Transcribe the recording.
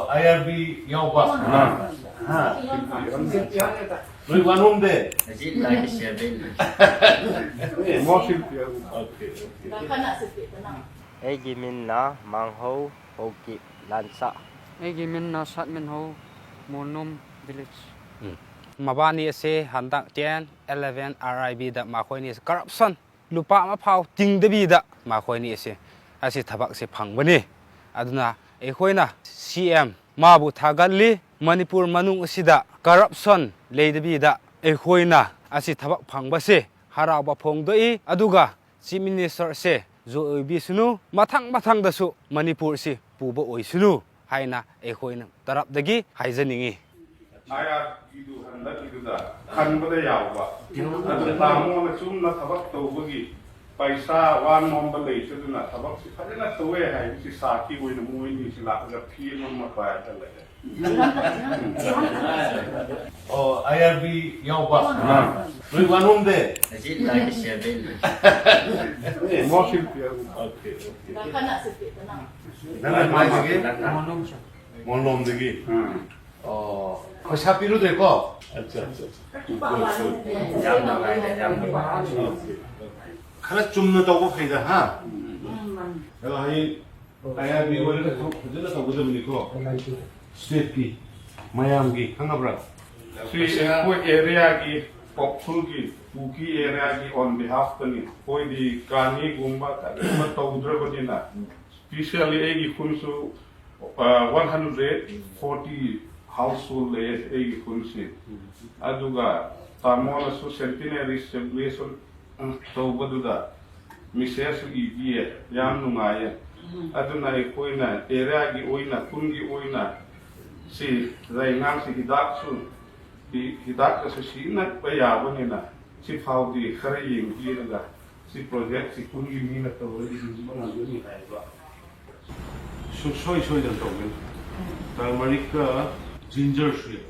IRB yaoba noi wanumde Najib like Shabin. Egi minna mangho hoki lansa. Egi minna satminho monum village. Mabani ase handak 10 11 IRB da makhoi ni corruption lupa ma phau ting de bi da makhoi ni ase asi thabak se phangbani aduna ekhoi CM mabu thagalli Manipur manung asida corruption leidabi da ekhoi asi thabak phangba se haraba phongdoi aduga chief minister se zo oibi sunu mathang da su Manipur si puba oisunu haina ekhoi tarap dagi haijaningi IRB handak iduda khanbada yawba adu tamo na chumna thabak tawbagi paisa wan nomba leisuduna thabak si phadena towe hai si saki oina muini si lakga phi nomma pa ta le IRB yaoba noi wanumde Najib like Shabin. nana mai dagi monlom dagi khosa piru de ko acha Jam na ngai jam na. khana chumna tawba phaida ha ela hai IRB wala ko khujana tawba ni ko state ki mayam ki khangabra si ko area ki popful ki kuki area ki on behalf tani koi di kani gumba ta tawdra badina especially egi kunsu 140 household egi kunsi aduga tamona su centenary celebration tawbaduda misses igi yam nungaya aduna ekoina area gi oina kungi oina si raingang si hidak su di hidak ka si na payawanina si faudi kharaying iraga si project si kungi mina tawri di managuni haiba soi dan tawben turmeric ka ginger shrimp